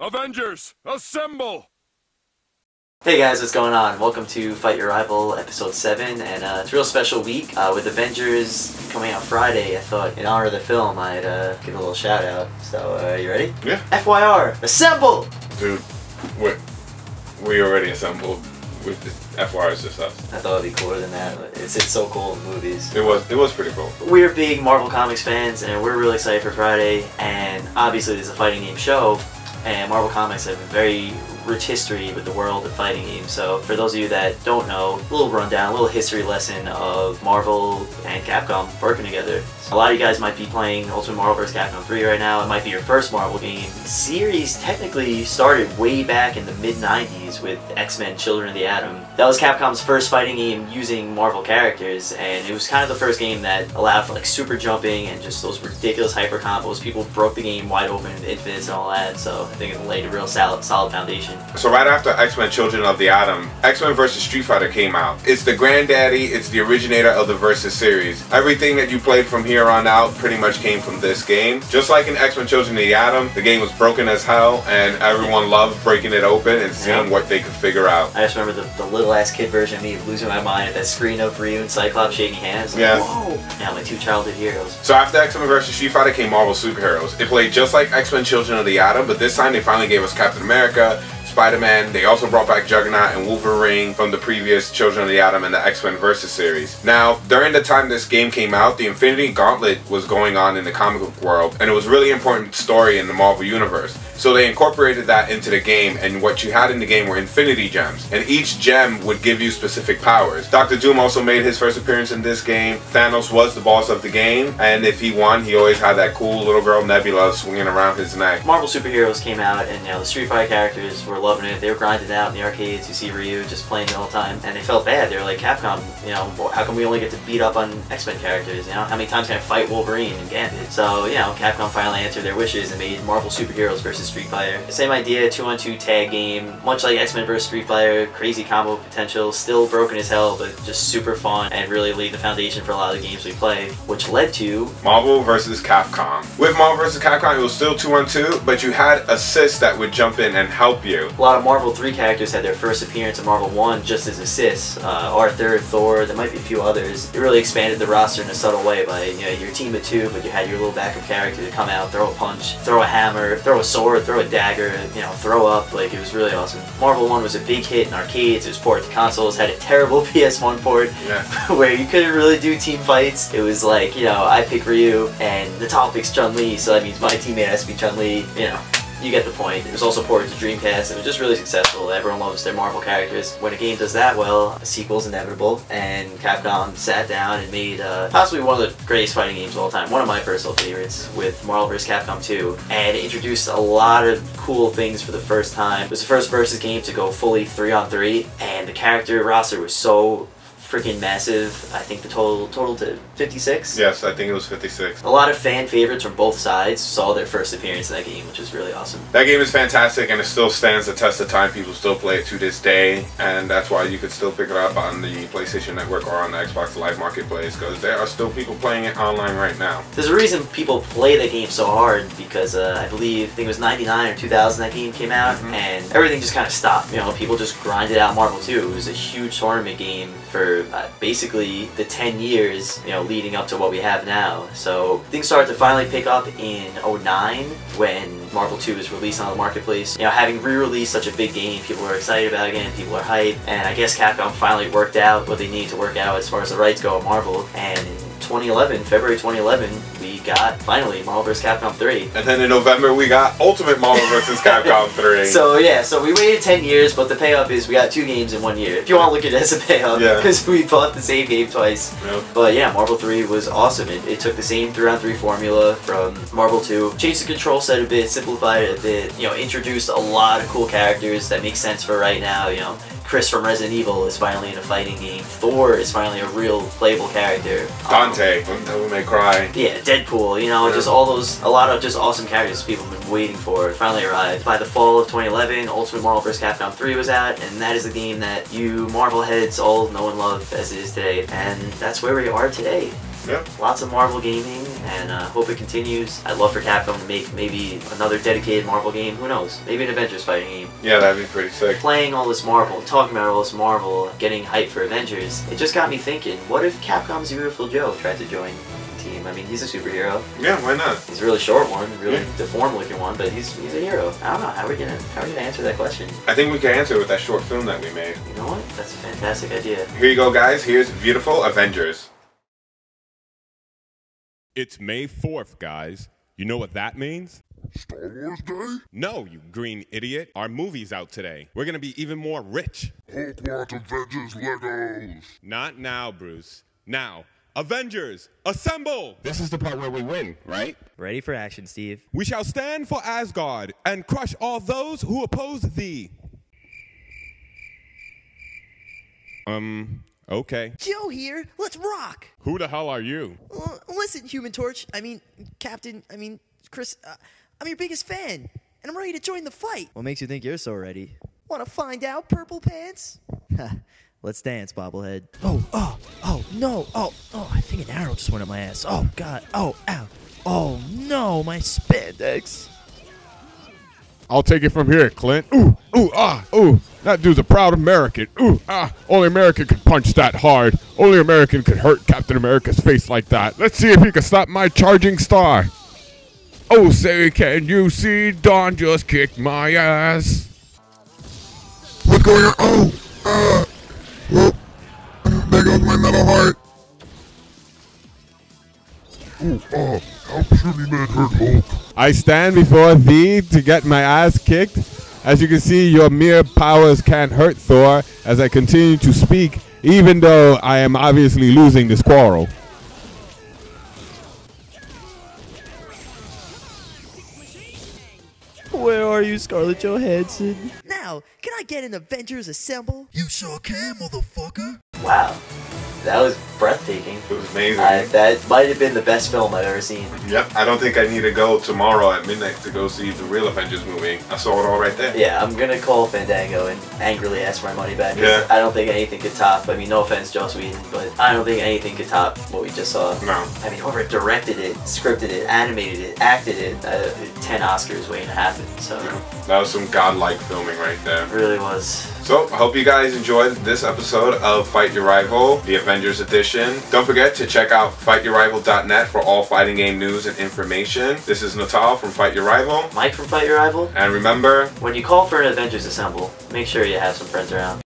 Avengers, assemble! Hey guys, what's going on? Welcome to Fight Your Rival, episode 7, and it's a real special week with Avengers coming out Friday. I thought, in honor of the film, I'd give a little shout out. So, you ready? Yeah. FYR, assemble! Dude, we already assembled. FYR is just us. I thought it'd be cooler than that. It's so cool in movies. It was pretty cool. We're big Marvel Comics fans, and we're really excited for Friday. And obviously, there's a fighting game show, and Marvel Comics have a very rich history with the world of fighting games. So for those of you that don't know, a little rundown, a little history lesson of Marvel and Capcom working together. A lot of you guys might be playing Ultimate Marvel vs. Capcom 3 right now. It might be your first Marvel game. The series technically started way back in the mid-90s with X-Men Children of the Atom. That was Capcom's first fighting game using Marvel characters, and it was kind of the first game that allowed for like super jumping and just those ridiculous hyper combos. People broke the game wide open with infinites and all that, so I think it laid a real solid foundation. So right after X-Men Children of the Atom, X-Men vs. Street Fighter came out. It's the granddaddy, it's the originator of the Versus series. Everything that you played from here on out pretty much came from this game. Just like in X-Men Children of the Atom, the game was broken as hell, and everyone loved breaking it open and seeing what they could figure out. I just remember the little ass kid version of me losing my mind at that screen of Ryu and Cyclops shaking hands. Like, yeah. Whoa! Now my two childhood heroes. So after X-Men vs. Street Fighter came Marvel Superheroes. It played just like X-Men Children of the Atom, but this time they finally gave us Captain America, Spider-Man. They also brought back Juggernaut and Wolverine from the previous Children of the Atom and the X-Men Versus series. Now, during the time this game came out, the Infinity Gauntlet was going on in the comic book world, and it was a really important story in the Marvel Universe. So they incorporated that into the game, and what you had in the game were Infinity Gems, and each gem would give you specific powers. Dr. Doom also made his first appearance in this game. Thanos was the boss of the game, and if he won, he always had that cool little girl Nebula swinging around his neck. Marvel Superheroes came out, and the Street Fighter characters were loving it. They were grinding out in the arcades. You see Ryu just playing the whole time, and they felt bad. They were like, Capcom, how come we only get to beat up on X-Men characters? How many times can I fight Wolverine and Gambit? So, Capcom finally answered their wishes and made Marvel Superheroes vs. Street Fighter. Same idea, 2-on-2 tag game, much like X-Men vs. Street Fighter, crazy combo potential, still broken as hell, but just super fun, and really laid the foundation for a lot of the games we play, which led to Marvel vs. Capcom. With Marvel vs. Capcom, it was still 2-on-2, but you had assists that would jump in and help you. A lot of Marvel 3 characters had their first appearance in Marvel 1 just as assists. Arthur, Thor, there might be a few others. It really expanded the roster in a subtle way by, your team of 2, but you had your little backup character to come out, throw a punch, throw a hammer, throw a sword, throw a dagger, throw up. Like, it was really awesome. Marvel 1 was a big hit in arcades. It was ported to consoles, had a terrible PS1 port where you couldn't really do team fights. It was like, I pick Ryu and the top picks Chun-Li, so that means my teammate has to be Chun-Li, You get the point. It was also ported to Dreamcast, and it was just really successful. Everyone loves their Marvel characters. When a game does that well, a sequel's inevitable, and Capcom sat down and made possibly one of the greatest fighting games of all time, one of my personal favorites, with Marvel vs. Capcom 2, and it introduced a lot of cool things for the first time. It was the first Versus game to go fully 3-on-3, and the character roster was so freaking massive. I think the total to 56? Yes, I think it was 56. A lot of fan favorites from both sides saw their first appearance in that game, which was really awesome. That game is fantastic, and it still stands the test of time. People still play it to this day, and that's why you could still pick it up on the PlayStation Network or on the Xbox Live Marketplace, because there are still people playing it online right now. There's a reason people play that game so hard, because I think it was 99 or 2000 that game came out, and everything just kind of stopped. People just grinded out Marvel 2. It was a huge tournament game for basically the 10 years, leading up to what we have now. So things started to finally pick up in 09 when Marvel 2 was released on the marketplace. Having re-released such a big game, people were excited about it again, people are hyped, and I guess Capcom finally worked out what they needed to work out as far as the rights go at Marvel, and in February 2011, we got finally Marvel vs. Capcom 3. And then in November we got Ultimate Marvel vs. Capcom 3. So we waited 10 years, but the payoff is we got 2 games in 1 year. If you want to look at it as a payoff, because we bought the same game twice. Yep. But yeah, Marvel 3 was awesome. It took the same 3-on-3 formula from Marvel 2, changed the control set a bit, simplified it a bit, introduced a lot of cool characters that make sense for right now, Chris from Resident Evil is finally in a fighting game. Thor is finally a real playable character. Dante from Devil May Cry. Yeah, Deadpool, just a lot of just awesome characters people have been waiting for finally arrived. By the fall of 2011, Ultimate Marvel vs. Capcom 3 was out, and that is the game that you Marvel heads all know and love as it is today. And that's where we are today. Yep. Lots of Marvel gaming, and hope it continues. I'd love for Capcom to make maybe another dedicated Marvel game. Who knows? Maybe an Avengers fighting game. Yeah, that'd be pretty sick. Playing all this Marvel, talking about all this Marvel, getting hyped for Avengers, it just got me thinking, what if Capcom's Beautiful Joe tried to join the team? I mean, he's a superhero. Yeah, why not? He's a really short one, really deformed looking one, but he's a hero. I don't know, how are we gonna answer that question? I think we can answer it with that short film that we made. You know what? That's a fantastic idea. Here you go, guys. Here's Beautiful Avengers. It's May 4th, guys. You know what that means? Star Wars Day? No, you green idiot. Our movie's out today. We're gonna be even more rich. Hulk wants Avengers Legos. Not now, Bruce. Now, Avengers, assemble! This is the part where we win, right? Ready for action, Steve. We shall stand for Asgard and crush all those who oppose thee. Okay. Joe here. Let's rock. Who the hell are you? Listen, Human Torch. Captain. Chris. I'm your biggest fan, and I'm ready to join the fight. What makes you think you're so ready? Want to find out, Purple Pants? Let's dance, bobblehead. Oh, no. Oh, I think an arrow just went up my ass. Oh, God. Oh, ow. Oh, no, my spandex. I'll take it from here, Clint. Ooh. That dude's a proud American. Only American could punch that hard. Only American could hurt Captain America's face like that. Let's see if he can stop my charging star. Oh, say, can you see Dawn just kicked my ass? What's going on? There goes my metal heart. How Puny Man hurt Hulk. I stand before thee to get my ass kicked. As you can see, your mere powers can't hurt Thor as I continue to speak, even though I am obviously losing this quarrel. Where are you, Scarlett Johansson? Now, can I get an Avengers Assemble? You sure can, motherfucker. Wow. That was breathtaking. It was amazing. That might have been the best film I've ever seen. Yep, I don't think I need to go tomorrow at midnight to go see the real Avengers movie. I saw it all right there. Yeah, I'm gonna call Fandango and angrily ask for my money back. Yeah. I don't think anything could top, I mean, no offense, Joss Whedon, but I don't think anything could top what we just saw. No. I mean, whoever directed it, scripted it, animated it, acted it, 10 Oscars waiting to happen, so. That was some godlike filming right there. It really was. So, I hope you guys enjoyed this episode of Fight Your Rival, the Avengers edition. Don't forget to check out FightYourRival.net for all fighting game news and information. This is Natal from Fight Your Rival. Mike from Fight Your Rival. And remember, when you call for an Avengers Assemble, make sure you have some friends around.